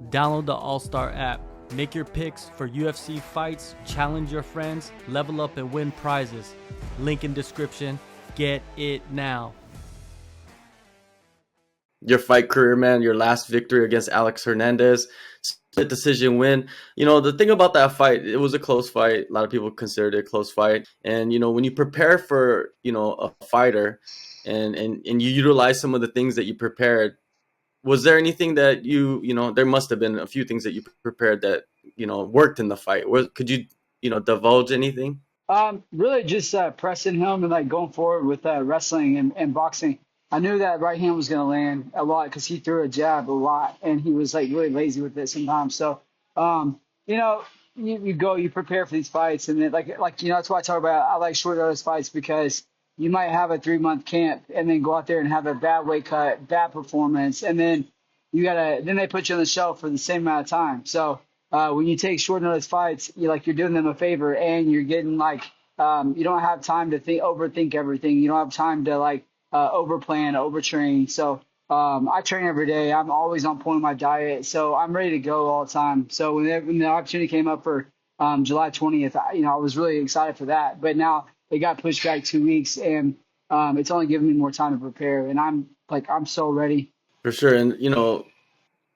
Download the AllStar app. Make your picks for UFC fights, challenge your friends, level up and win prizes. Link in description. Get it now. Your fight career, man, your last victory against Alex Hernandez, split decision win. The thing about that fight, it was a close fight. A lot of people considered it a close fight. And, when you prepare for, a fighter and you utilize some of the things that you prepared, was there anything that there must have been a few things that you prepared that, worked in the fight? Could you, divulge anything? Really just pressing him and like going forward with wrestling and boxing. I knew that right hand was going to land a lot because he threw a jab a lot and he was like really lazy with it sometimes. So, you know, you prepare for these fights and then that's why I talk about I like short notice fights because you might have a 3 month camp and then go out there and have a bad weight cut, bad performance, and then then they put you on the shelf for the same amount of time. So when you take short notice fights, you're doing them a favor and you're getting you don't have time to overthink everything. You don't have time to overplan, overtrain. So I train every day. I'm always on point with my diet. So I'm ready to go all the time. So when the opportunity came up for July 20th, I was really excited for that. But now it got pushed back 2 weeks and it's only giving me more time to prepare. And I'm so ready. For sure. And,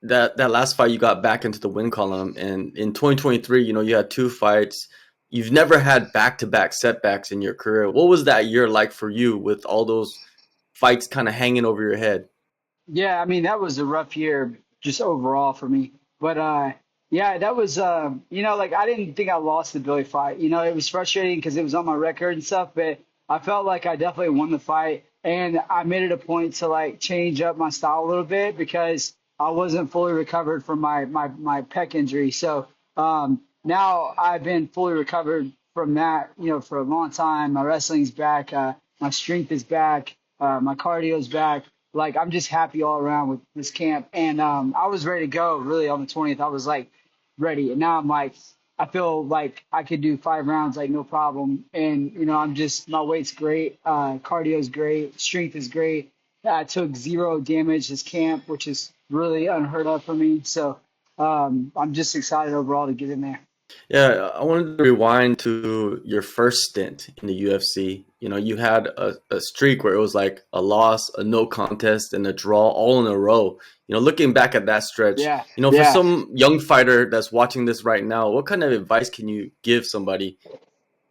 that last fight you got back into the win column, and in 2023 you had two fights. You've never had back-to-back setbacks in your career. What was that year like for you with all those fights kind of hanging over your head? Yeah, I mean that was a rough year just overall for me. But yeah, that was I didn't think I lost the Billy fight. It was frustrating because it was on my record and stuff, but I felt like I definitely won the fight and I made it a point to change up my style a little bit because I wasn't fully recovered from my pec injury. So now I've been fully recovered from that, for a long time. My wrestling's back, my strength is back, my cardio's back. I'm just happy all around with this camp. And I was ready to go really on the 20th. I was ready. And now I feel like I could do 5 rounds, no problem. And, my weight's great. Cardio's great. Strength is great. I took 0 damage this camp, which is really unheard of for me. So I'm just excited overall to get in there. Yeah, I wanted to rewind to your first stint in the UFC. You had a streak where it was like a loss, a no contest, and a draw all in a row. Looking back at that stretch, Yeah. for Yeah. some young fighter that's watching this right now, what kind of advice can you give somebody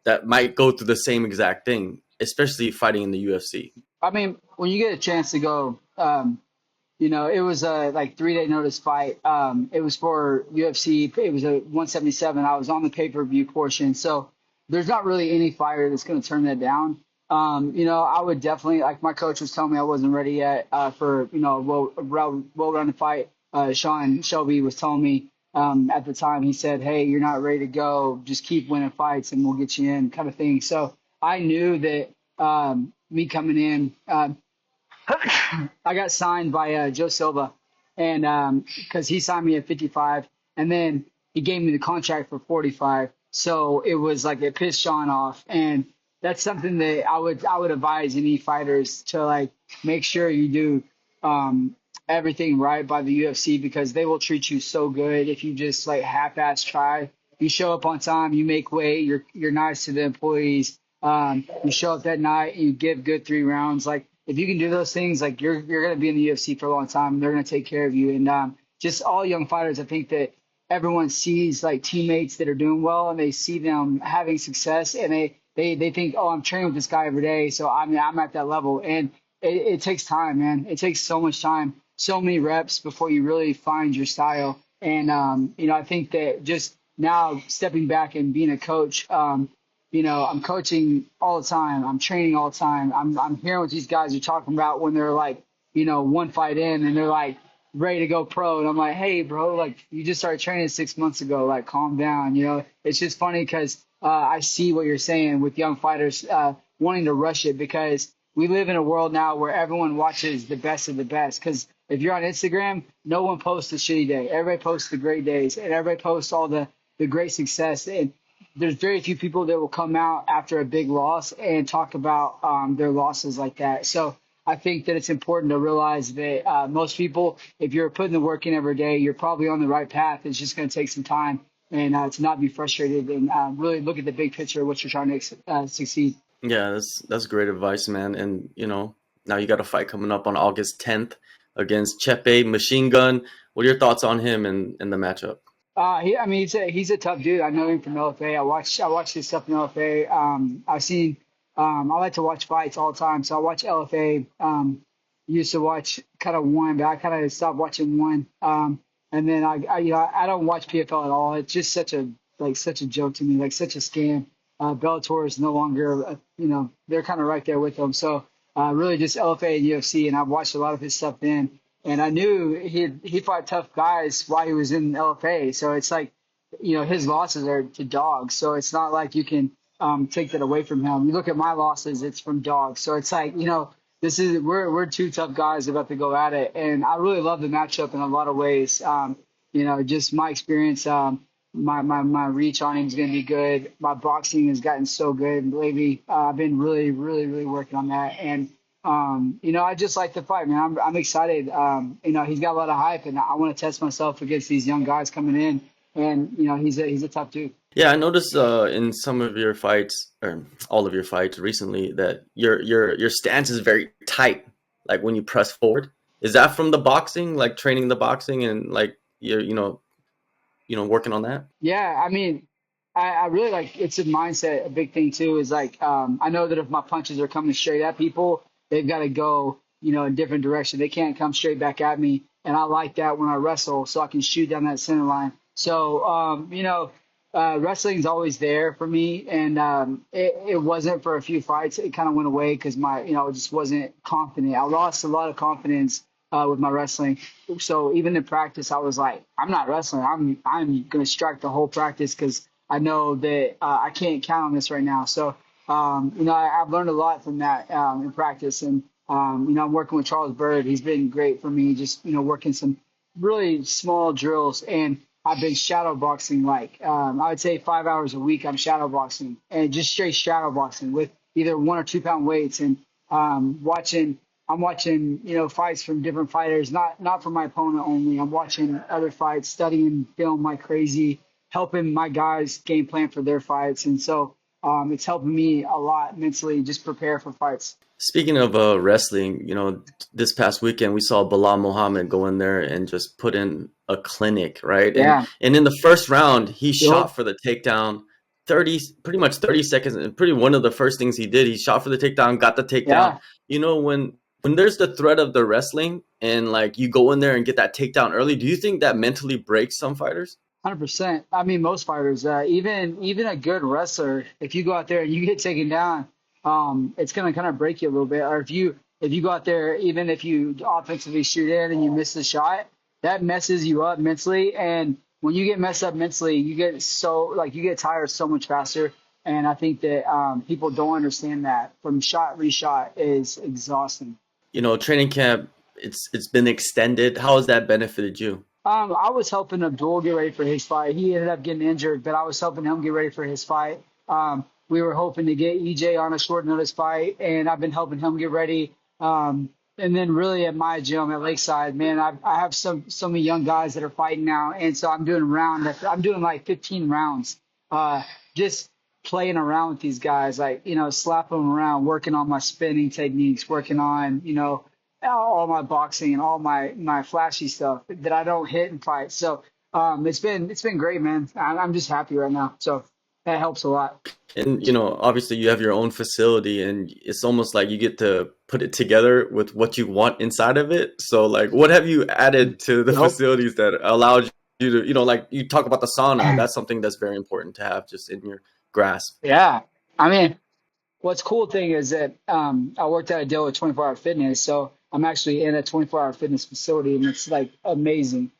that might go through the same exact thing, especially fighting in the UFC? I mean, when you get a chance to go, it was a 3 day notice fight. It was for UFC. It was a 177. I was on the pay-per-view portion. So there's not really any fighter that's going to turn that down. I would definitely, my coach was telling me I wasn't ready yet for, a well-rounded fight. Sean Shelby was telling me at the time, he said, hey, you're not ready to go. Just keep winning fights and we'll get you in kind of thing. So I knew that me coming in, I got signed by Joe Silva, and because he signed me at 55, and then he gave me the contract for 45. So it was it pissed Sean off, and that's something that I would advise any fighters to make sure you do everything right by the UFC because they will treat you so good if you just half-ass try. You show up on time, you make weight, you're nice to the employees. You show up that night, you give good 3 rounds. If you can do those things, you're going to be in the UFC for a long time. They're going to take care of you. And just all young fighters, I think that everyone sees teammates that are doing well and they see them having success and they think, oh, I'm training with this guy every day. So I'm at that level. And it takes time, man. It takes so much time, so many reps before you really find your style. And, I think that just now stepping back and being a coach, I'm coaching all the time. I'm training all the time. I'm hearing what these guys are talking about when they're one fight in and they're ready to go pro. And I'm like, hey, bro, you just started training 6 months ago. Calm down. It's just funny because I see what you're saying with young fighters wanting to rush it because we live in a world now where everyone watches the best of the best. Because if you're on Instagram, no one posts a shitty day. Everybody posts the great days and everybody posts all the great success. And there's very few people that will come out after a big loss and talk about their losses like that. So I think that it's important to realize that most people, if you're putting the work in every day, you're probably on the right path. It's just going to take some time and to not be frustrated and really look at the big picture of what you're trying to succeed. Yeah, that's great advice, man. And now you got a fight coming up on August 10th against Chepe Machine Gun. What are your thoughts on him and the matchup? I mean, he's a tough dude. I know him from LFA. I watched his stuff in LFA. I've seen. I like to watch fights all the time, so I watch LFA. Used to watch kind of one, but I kind of stopped watching one. And then I don't watch PFL at all. It's just such a joke to me, like such a scam. Bellator is no longer, they're kind of right there with them. So really just LFA and UFC, and I've watched a lot of his stuff then. And I knew he fought tough guys while he was in LFA. So it's like, his losses are to dogs. So it's not like you can take that away from him. You look at my losses, it's from dogs. So it's like, we're two tough guys about to go at it. And I really love the matchup in a lot of ways. Just my experience, my reach on him is going to be good. My boxing has gotten so good lately. I've been really, really, really working on that. And I just like the fight, man. I'm excited. He's got a lot of hype, and I want to test myself against these young guys coming in. And he's a tough dude. Yeah, I noticed in some of your fights, or all of your fights recently, that your stance is very tight. Like when you press forward, is that from the boxing, like training the boxing, and like you're working on that? Yeah, I mean, I really like it's a mindset. A big thing too is like I know that if my punches are coming straight at people, they've got to go, in a different direction. They can't come straight back at me. And I like that when I wrestle so I can shoot down that center line. So, wrestling's always there for me. And it wasn't for a few fights. It kind of went away because I just wasn't confident. I lost a lot of confidence with my wrestling. So even in practice, I was like, I'm not wrestling. I'm going to strike the whole practice because I know that I can't count on this right now. So, I've learned a lot from that in practice. And, I'm working with Charles Bird. He's been great for me, just, working some really small drills. And I've been shadow boxing, I would say 5 hours a week. I'm shadow boxing and just straight shadow boxing with either 1 or 2 pound weights and I'm watching, fights from different fighters, not from my opponent only. I'm watching other fights, studying film like crazy, helping my guys game plan for their fights. And so, it's helping me a lot mentally just prepare for fights. Speaking of wrestling, this past weekend we saw Bilal Muhammad go in there and just put in a clinic, right? Yeah. And in the first round, he shot for the takedown, pretty much 30 seconds. And one of the first things he did, he shot for the takedown, got the takedown. Yeah. When there's the threat of the wrestling and like you go in there and get that takedown early, do you think that mentally breaks some fighters? 100%. I mean, most fighters, even a good wrestler, if you go out there and you get taken down, it's going to kind of break you a little bit. Or if you go out there, even if you offensively shoot in and you miss the shot, that messes you up mentally. And when you get messed up mentally, you get tired so much faster. And I think that people don't understand that from shot reshot is exhausting. Training camp, it's been extended. How has that benefited you? I was helping Abdul get ready for his fight. He ended up getting injured, but I was helping him get ready for his fight. We were hoping to get EJ on a short notice fight, and I've been helping him get ready. And then really at my gym at Lakeside, man, I have so many young guys that are fighting now, and so I'm doing like 15 rounds, just playing around with these guys, slapping them around, working on my spinning techniques, working on, all my boxing and all my flashy stuff that I don't hit in fights. So it's been great, man. I'm just happy right now. So that helps a lot. And obviously you have your own facility, and it's almost like you get to put it together with what you want inside of it. So like, what have you added to the facilities that allowed you to, like you talk about the sauna? That's something that's very important to have just in your grasp. Yeah, I mean, what's cool thing is that I worked out a deal with 24 Hour Fitness, so I'm actually in a 24-hour fitness facility, and it's like amazing.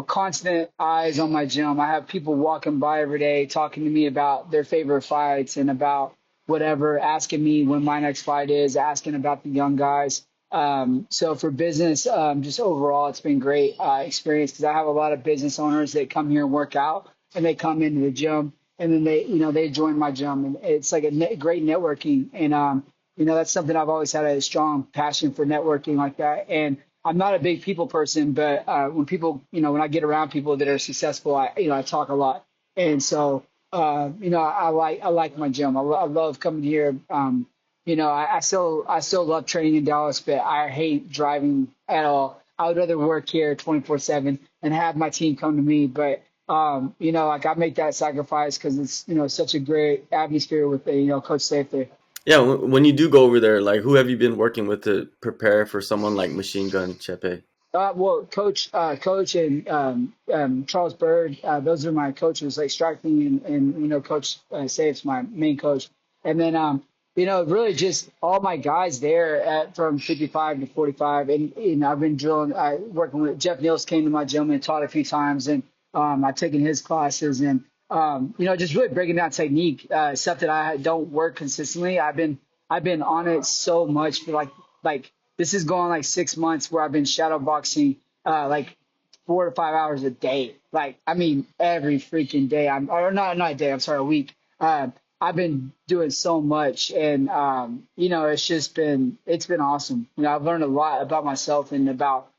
Constant eyes on my gym. I have people walking by every day talking to me about their favorite fights and about whatever, asking me when my next fight is, asking about the young guys. So for business, just overall, it's been great experience because I have a lot of business owners that come here and work out, and they come into the gym, and then they join my gym, and it's like a great networking. And That's something I've always had a strong passion for networking like that. And I'm not a big people person, but when people, when I get around people that are successful, I talk a lot. And so, I like my gym. I love coming here. I still love training in Dallas, but I hate driving at all. I would rather work here 24/7 and have my team come to me. But like I make that sacrifice because it's such a great atmosphere with Coach Safe there. Yeah, when you do go over there, like who have you been working with to prepare for someone like Machine Gun Chepe? Well, Coach, and Charles Bird, those are my coaches. Like Striking and Coach Safe's my main coach, and then really just all my guys there from 55 to 45, and I've been working with Jeff Niels came to my gym and taught a few times, and I've taken his classes, and just really breaking down technique, stuff that I don't work consistently. I've been on it so much for like this is going like 6 months where I've been shadow boxing like 4 to 5 hours a day. Like I mean every freaking day. Or not a day. I'm sorry, a week. I've been doing so much, and it's been awesome. I've learned a lot about myself and about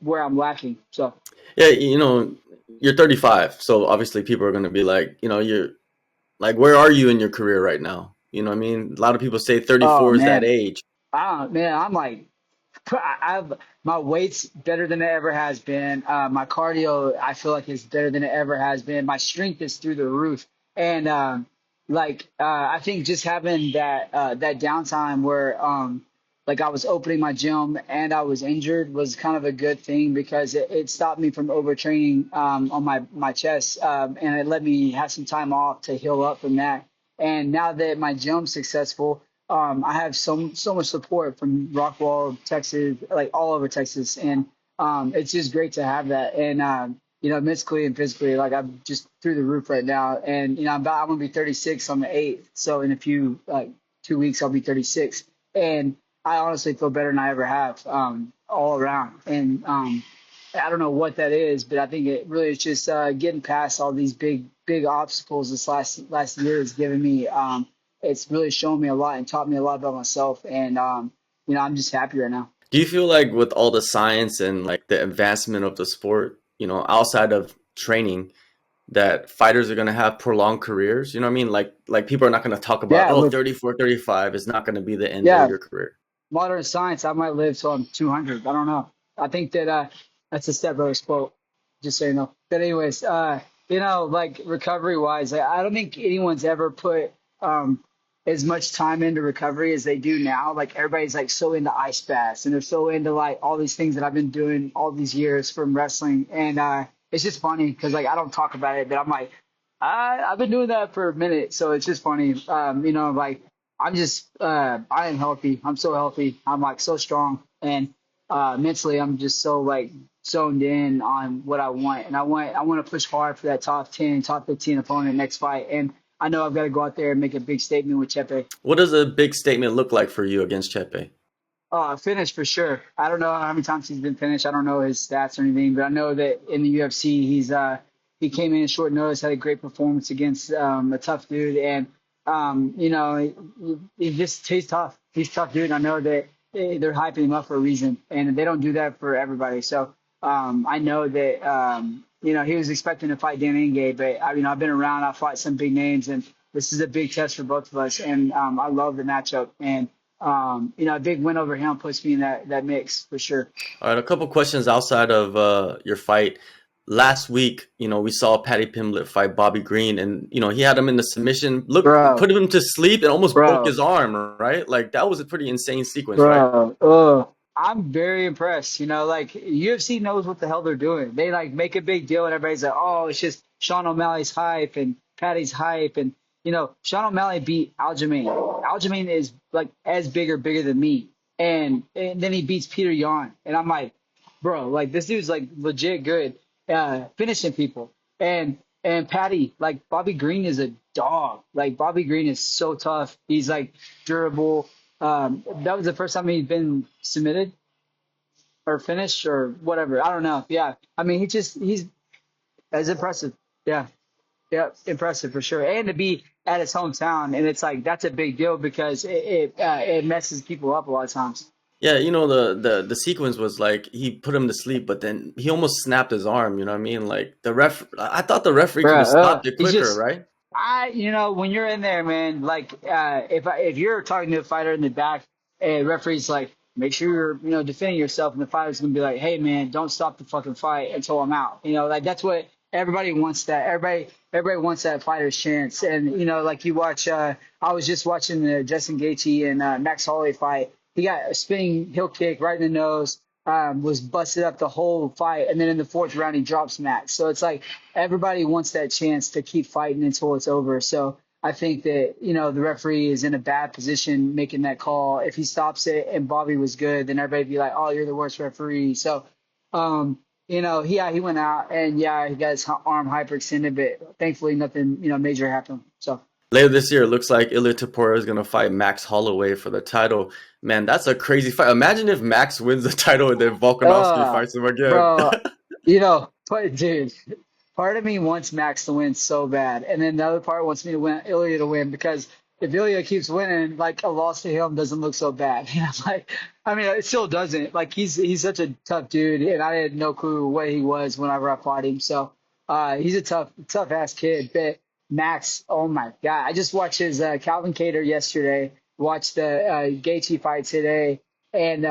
where I'm lacking. So Yeah, you're 35, so obviously people are going to be like, you're like, where are you in your career right now? You know what I mean? A lot of people say oh 34 is that man, age. I'm like I've my weight's better than it ever has been. My cardio, I feel like is better than it ever has been. My strength is through the roof, and I think just having that downtime where like I was opening my gym and I was injured was kind of a good thing because it stopped me from overtraining on my chest, and it let me have some time off to heal up from that. And now that my gym's successful, I have so much support from Rockwall, Texas, like all over Texas, and it's just great to have that. And mentally and physically, like I'm just through the roof right now. And I'm gonna be 36 on the 8th, so in a few 2 weeks I'll be 36, and I honestly feel better than I ever have, all around. And I don't know what that is, but I think it really is just getting past all these big obstacles this last year has given me. It's really shown me a lot and taught me a lot about myself, and I'm just happy right now. Do you feel like with all the science and like the advancement of the sport, outside of training, that fighters are going to have prolonged careers? You know what I mean? Like people are not going to talk about, Yeah, oh, with 34, 35 is not going to be the end of yeah, your career. modern science, I might live till I'm 200. I don't know. I think that that's a Step Brothers quote, just so you know. But anyways, like recovery wise, I don't think anyone's ever put as much time into recovery as they do now. Like everybody's like so into ice baths and they're so into like all these things that I've been doing all these years from wrestling. And it's just funny because like I don't talk about it, but I'm like, I've been doing that for a minute. So it's just funny. Like I am healthy. I'm so healthy. I'm like so strong. And mentally, I'm just so like zoned in on what I want. And I want to push hard for that top 10, top 15 opponent next fight. And I know I've got to go out there and make a big statement with Chepe. What does a big statement look like for you against Chepe? Finish for sure. I don't know how many times he's been finished. I don't know his stats or anything, but I know that in the UFC, he came in at short notice, had a great performance against a tough dude, and he's tough. He's a tough dude. I know that they're hyping him up for a reason, and they don't do that for everybody. So I know that he was expecting to fight Dan Ige, but I've been around. I fought some big names, and this is a big test for both of us. And I love the matchup, and a big win over him puts me in that mix for sure. All right, a couple questions outside of your fight. Last week, we saw Paddy Pimblett fight Bobby Green, and he had him in the submission. Look, Bro, put him to sleep and almost broke bro, his arm. Right, like that was a pretty insane sequence, right? bro. I'm very impressed. Like UFC knows what the hell they're doing. They like make a big deal, and everybody's like, "Oh, it's just Sean O'Malley's hype and Patty's hype." And Sean O'Malley beat Aljamain. Aljamain is like as bigger than me, and then he beats Peter Yan, and I'm like, bro, like this dude's like legit good, finishing people. And Patty, like Bobby Green is a dog. Like Bobby Green is so tough. He's like durable. That was the first time he'd been submitted or finished or whatever. I don't know. Yeah. I mean, he's as impressive. Yeah. Yep, impressive for sure. And to be at his hometown, and it's like that's a big deal because it messes people up a lot of times. Yeah, the sequence was like he put him to sleep, but then he almost snapped his arm. You know what I mean? Like I thought the referee could have Bruh, stopped it he's quicker, just right? when you're in there, man, like if you're talking to a fighter in the back, a referee's like, make sure you're defending yourself, and the fighter's gonna be like, hey man, don't stop the fucking fight until I'm out. Like that's what everybody wants. That everybody wants that fighter's chance. And like you watch, I was just watching the Justin Gaethje and Max Holloway fight. He got a spinning heel kick right in the nose. Was busted up the whole fight, and then in the fourth round he drops Max. So it's like everybody wants that chance to keep fighting until it's over. So I think that the referee is in a bad position making that call. If he stops it and Bobby was good, then everybody be like, "Oh, you're the worst referee." So, he went out and he got his arm hyperextended, but thankfully nothing major happened. So. Later this year, it looks like Ilia Topuria is gonna fight Max Holloway for the title. Man, that's a crazy fight. Imagine if Max wins the title and then Volkanovski fights him again. Bro, but dude, part of me wants Max to win so bad, and then the other part wants me to win Ilya to win because if Ilya keeps winning, like a loss to him doesn't look so bad. It still doesn't. Like he's such a tough dude, and I had no clue what he was whenever I fought him. So he's a tough ass kid. But Max, oh my God, I just watched his Calvin Kattar yesterday. Watched the Gaethje fight today, and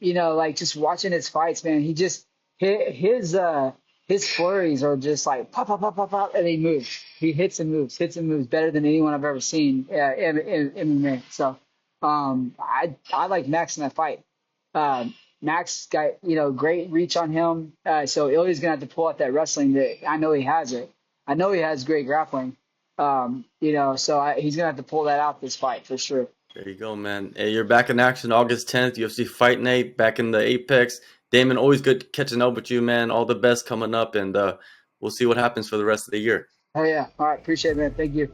like just watching his fights, man. He just his flurries are just like pop, pop, pop, pop, pop, and he moves. He hits and moves better than anyone I've ever seen in MMA. So, I like Max in that fight. Max got great reach on him. So Ilya's gonna have to pull out that wrestling that I know he has it. I know he has great grappling. So he's gonna have to pull that out this fight for sure. There you go, man. Hey, you're back in action August 10th, UFC Fight Night, back in the Apex. Damon, always good catching up with you, man. All the best coming up, and we'll see what happens for the rest of the year. Oh yeah. All right. Appreciate it, man. Thank you.